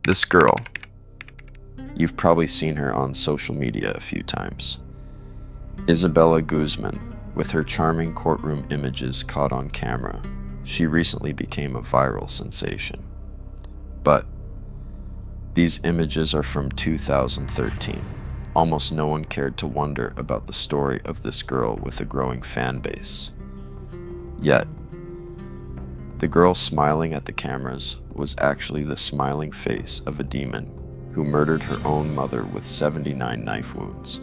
This girl, you've probably seen her on social media a few times. Isabella Guzman, with her charming courtroom images caught on camera, she recently became a viral sensation. But these images are from 2013. Almost no one cared to wonder about the story of this girl with a growing fan base. Yet, the girl smiling at the cameras was actually the smiling face of a demon who murdered her own mother with 79 knife wounds.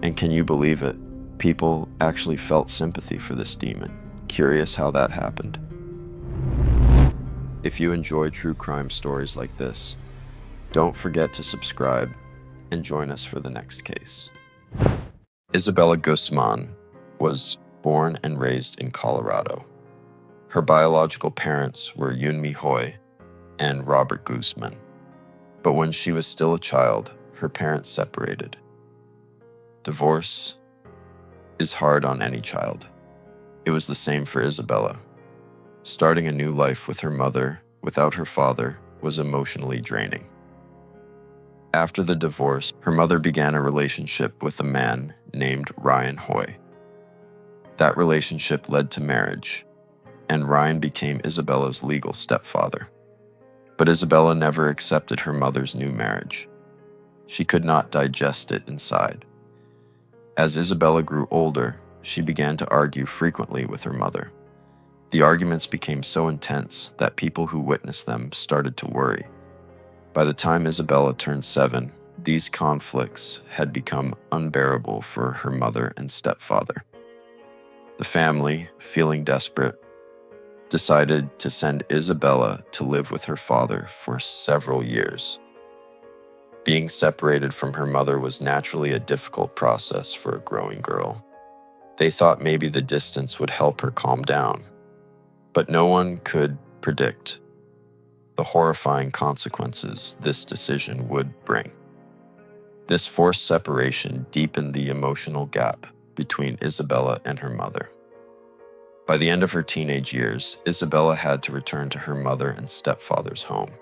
And can you believe it? People actually felt sympathy for this demon. Curious how that happened? If you enjoy true crime stories like this, don't forget to subscribe and join us for the next case. Isabella Guzman was born and raised in Colorado. Her biological parents were Yunmi Hoy and Robert Guzman. But when she was still a child, her parents separated. Divorce is hard on any child. It was the same for Isabella. Starting a new life with her mother without her father was emotionally draining. After the divorce, her mother began a relationship with a man named Ryan Hoy. That relationship led to marriage, and Ryan became Isabella's legal stepfather. But Isabella never accepted her mother's new marriage. She could not digest it inside. As Isabella grew older, she began to argue frequently with her mother. The arguments became so intense that people who witnessed them started to worry. By the time Isabella turned 7, these conflicts had become unbearable for her mother and stepfather. The family, feeling desperate, decided to send Isabella to live with her father for several years. Being separated from her mother was naturally a difficult process for a growing girl. They thought maybe the distance would help her calm down, but no one could predict the horrifying consequences this decision would bring. This forced separation deepened the emotional gap between Isabella and her mother. By the end of her teenage years, Isabella had to return to her mother and stepfather's home.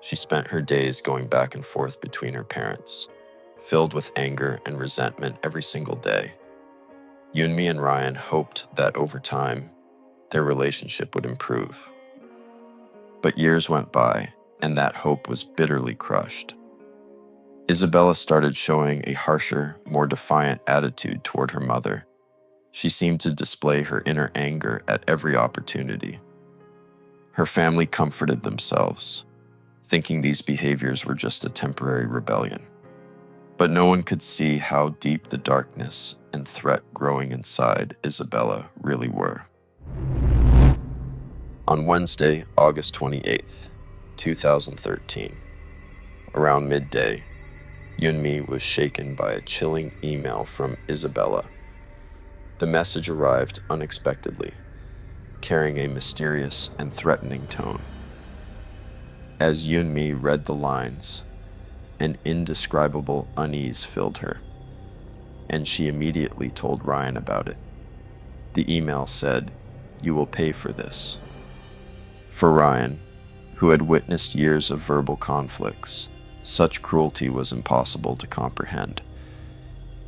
She spent her days going back and forth between her parents, filled with anger and resentment every single day. Yunmi and Ryan hoped that over time, their relationship would improve. But years went by, and that hope was bitterly crushed. Isabella started showing a harsher, more defiant attitude toward her mother. She seemed to display her inner anger at every opportunity. Her family comforted themselves, thinking these behaviors were just a temporary rebellion. But no one could see how deep the darkness and threat growing inside Isabella really were. On Wednesday, August 28th, 2013, around midday, Yunmi was shaken by a chilling email from Isabella. The message arrived unexpectedly, carrying a mysterious and threatening tone. As Yunmi read the lines, an indescribable unease filled her, and she immediately told Ryan about it. The email said, "You will pay for this." For Ryan, who had witnessed years of verbal conflicts, such cruelty was impossible to comprehend.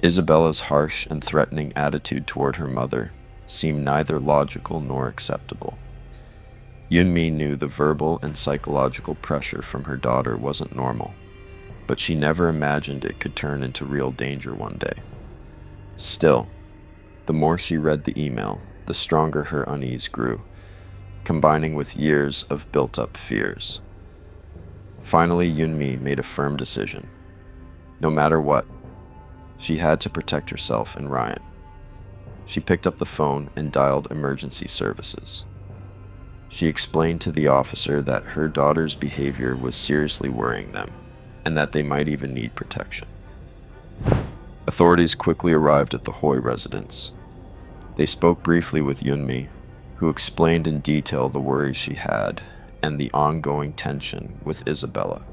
Isabella's harsh and threatening attitude toward her mother seemed neither logical nor acceptable. Yunmi knew the verbal and psychological pressure from her daughter wasn't normal, but she never imagined it could turn into real danger one day. Still, the more she read the email, the stronger her unease grew, combining with years of built-up fears. Finally, Yunmi made a firm decision. No matter what, she had to protect herself and Ryan. She picked up the phone and dialed emergency services. She explained to the officer that her daughter's behavior was seriously worrying them, and that they might even need protection. Authorities quickly arrived at the Hoy residence. They spoke briefly with Yunmi, who explained in detail the worries she had and the ongoing tension with Isabella.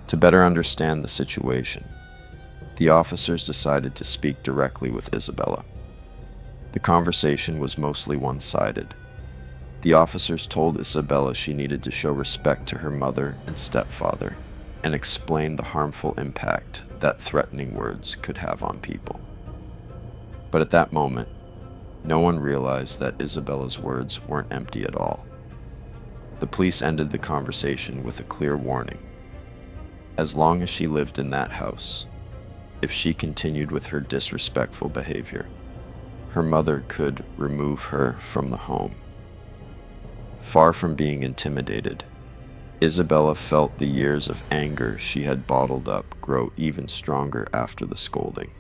To better understand the situation, the officers decided to speak directly with Isabella. The conversation was mostly one-sided. The officers told Isabella she needed to show respect to her mother and stepfather and explain the harmful impact that threatening words could have on people. But at that moment, no one realized that Isabella's words weren't empty at all. The police ended the conversation with a clear warning. As long as she lived in that house, if she continued with her disrespectful behavior, her mother could remove her from the home. Far from being intimidated, Isabella felt the years of anger she had bottled up grow even stronger after the scolding.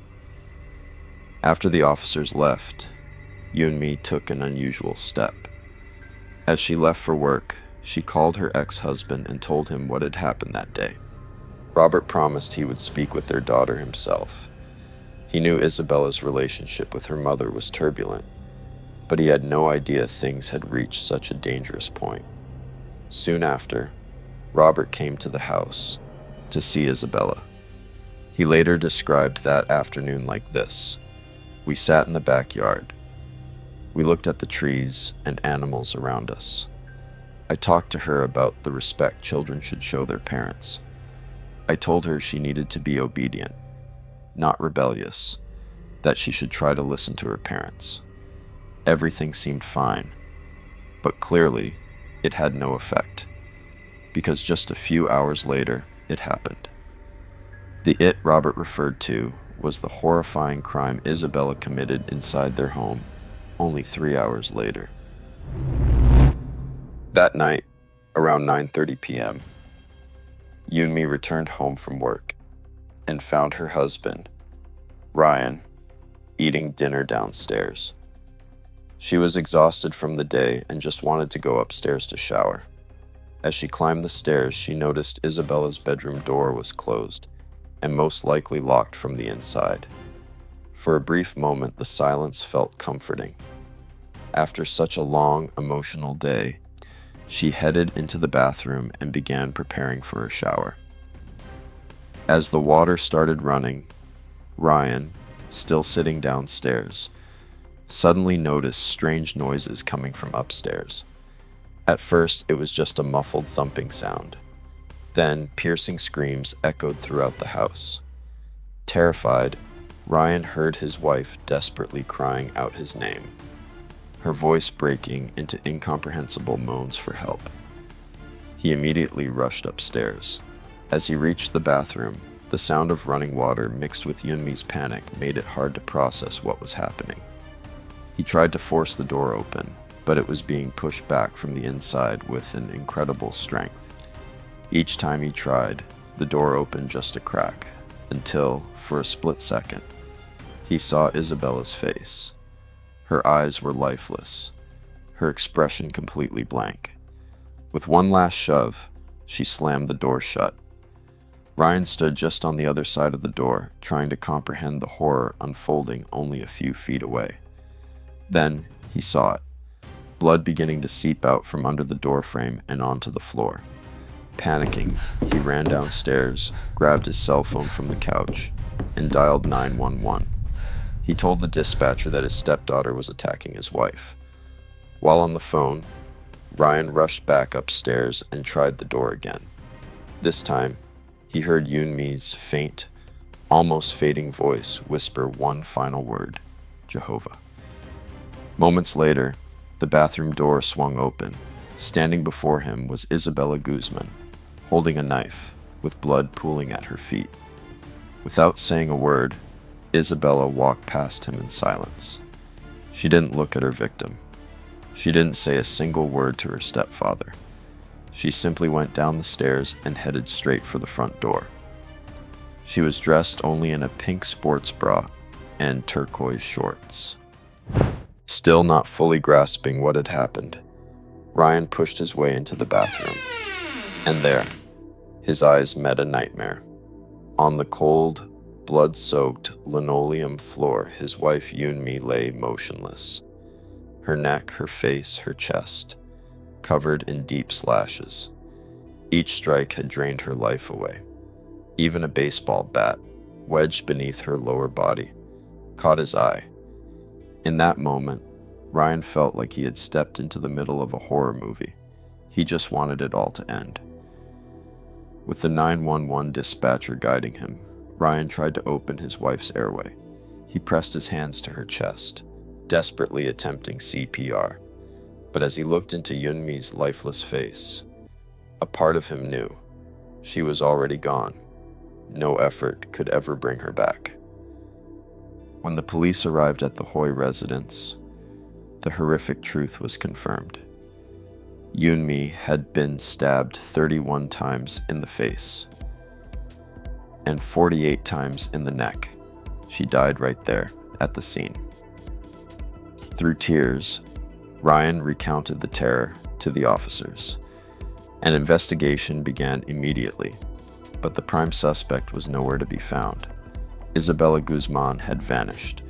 After the officers left, Yunmi took an unusual step. As she left for work, she called her ex-husband and told him what had happened that day. Robert promised he would speak with their daughter himself. He knew Isabella's relationship with her mother was turbulent, but he had no idea things had reached such a dangerous point. Soon after, Robert came to the house to see Isabella. He later described that afternoon like this: "We sat in the backyard. We looked at the trees and animals around us. I talked to her about the respect children should show their parents. I told her she needed to be obedient, not rebellious, that she should try to listen to her parents. Everything seemed fine, but clearly it had no effect, because just a few hours later, it happened." The "it" Robert referred to was the horrifying crime Isabella committed inside their home only 3 hours later. That night, around 9:30 p.m., Yunmi returned home from work and found her husband, Ryan, eating dinner downstairs. She was exhausted from the day and just wanted to go upstairs to shower. As she climbed the stairs, she noticed Isabella's bedroom door was closed and most likely locked from the inside. For a brief moment, the silence felt comforting. After such a long, emotional day, she headed into the bathroom and began preparing for a shower. As the water started running, Ryan, still sitting downstairs, suddenly noticed strange noises coming from upstairs. At first, it was just a muffled thumping sound. Then, piercing screams echoed throughout the house. Terrified, Ryan heard his wife desperately crying out his name, her voice breaking into incomprehensible moans for help. He immediately rushed upstairs. As he reached the bathroom, the sound of running water mixed with Yunmi's panic made it hard to process what was happening. He tried to force the door open, but it was being pushed back from the inside with an incredible strength. Each time he tried, the door opened just a crack, until, for a split second, he saw Isabella's face. Her eyes were lifeless, her expression completely blank. With one last shove, she slammed the door shut. Ryan stood just on the other side of the door, trying to comprehend the horror unfolding only a few feet away. Then he saw it, blood beginning to seep out from under the doorframe and onto the floor. Panicking, he ran downstairs, grabbed his cell phone from the couch, and dialed 911. He told the dispatcher that his stepdaughter was attacking his wife. While on the phone, Ryan rushed back upstairs and tried the door again. This time, he heard Yunmi's faint, almost fading voice whisper one final word: Jehovah. Moments later, the bathroom door swung open. Standing before him was Isabella Guzman, holding a knife, with blood pooling at her feet. Without saying a word, Isabella walked past him in silence. She didn't look at her victim. She didn't say a single word to her stepfather. She simply went down the stairs and headed straight for the front door. She was dressed only in a pink sports bra and turquoise shorts. Still not fully grasping what had happened, Ryan pushed his way into the bathroom. And there, his eyes met a nightmare. On the cold, blood-soaked linoleum floor, his wife Yunmi lay motionless. Her neck, her face, her chest, covered in deep slashes. Each strike had drained her life away. Even a baseball bat, wedged beneath her lower body, caught his eye. In that moment, Ryan felt like he had stepped into the middle of a horror movie. He just wanted it all to end. With the 911 dispatcher guiding him, Ryan tried to open his wife's airway. He pressed his hands to her chest, desperately attempting CPR. But as he looked into Yunmi's lifeless face, a part of him knew she was already gone. No effort could ever bring her back. When the police arrived at the Hoy residence, the horrific truth was confirmed. Yunmi had been stabbed 31 times in the face and 48 times in the neck. She died right there at the scene. Through tears, Ryan recounted the terror to the officers. An investigation began immediately, but the prime suspect was nowhere to be found. Isabella Guzman had vanished,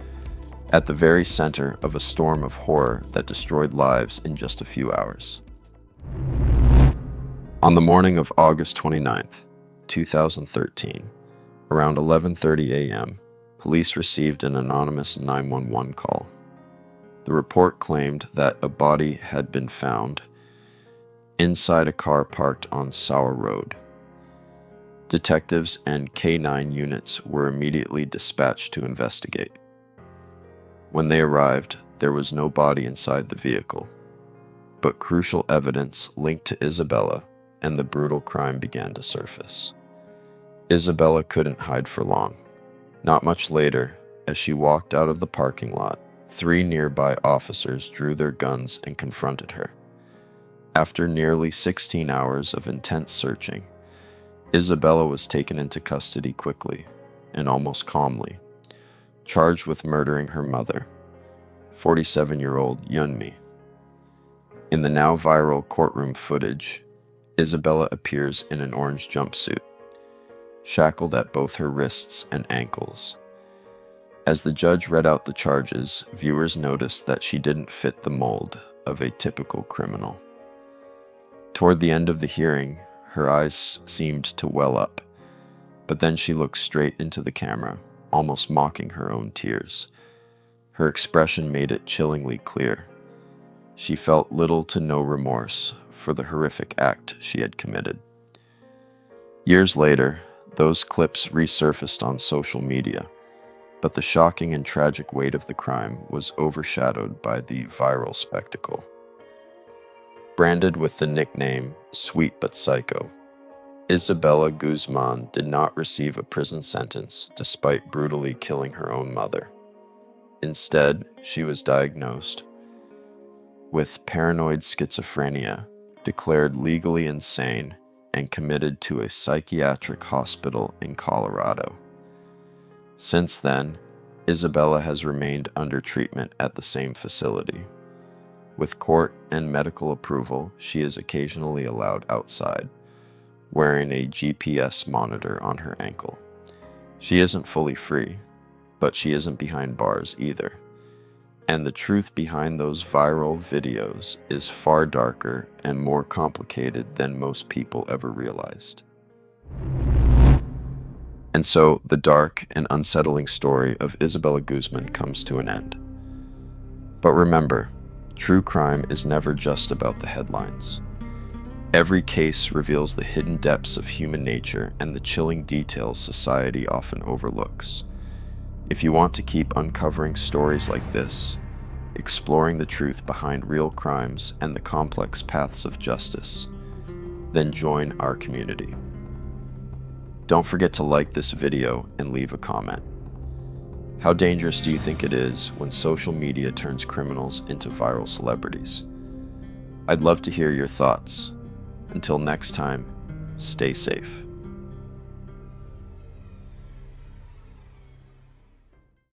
at the very center of a storm of horror that destroyed lives in just a few hours. On the morning of August 29th, 2013, around 11:30 a.m., police received an anonymous 911 call. The report claimed that a body had been found inside a car parked on Sour Road. Detectives and K9 units were immediately dispatched to investigate. When they arrived, there was no body inside the vehicle, but crucial evidence linked to Isabella and the brutal crime began to surface. Isabella couldn't hide for long. Not much later, as she walked out of the parking lot, 3 nearby officers drew their guns and confronted her. After nearly 16 hours of intense searching, Isabella was taken into custody quickly and almost calmly, charged with murdering her mother, 47-year-old Yunmi. In the now viral courtroom footage, Isabella appears in an orange jumpsuit, shackled at both her wrists and ankles. As the judge read out the charges, viewers noticed that she didn't fit the mold of a typical criminal. Toward the end of the hearing, her eyes seemed to well up, but then she looked straight into the camera, almost mocking her own tears. Her expression made it chillingly clear. She felt little to no remorse for the horrific act she had committed. Years later, those clips resurfaced on social media, but the shocking and tragic weight of the crime was overshadowed by the viral spectacle. Branded with the nickname Sweet But Psycho, Isabella Guzman did not receive a prison sentence despite brutally killing her own mother. Instead, she was diagnosed with paranoid schizophrenia, declared legally insane, and committed to a psychiatric hospital in Colorado. Since then, Isabella has remained under treatment at the same facility. With court and medical approval, she is occasionally allowed outside, wearing a GPS monitor on her ankle. She isn't fully free, but she isn't behind bars either. And the truth behind those viral videos is far darker and more complicated than most people ever realized. And so, the dark and unsettling story of Isabella Guzman comes to an end. But remember, true crime is never just about the headlines. Every case reveals the hidden depths of human nature and the chilling details society often overlooks. If you want to keep uncovering stories like this, exploring the truth behind real crimes and the complex paths of justice, then join our community. Don't forget to like this video and leave a comment. How dangerous do you think it is when social media turns criminals into viral celebrities? I'd love to hear your thoughts. Until next time, stay safe.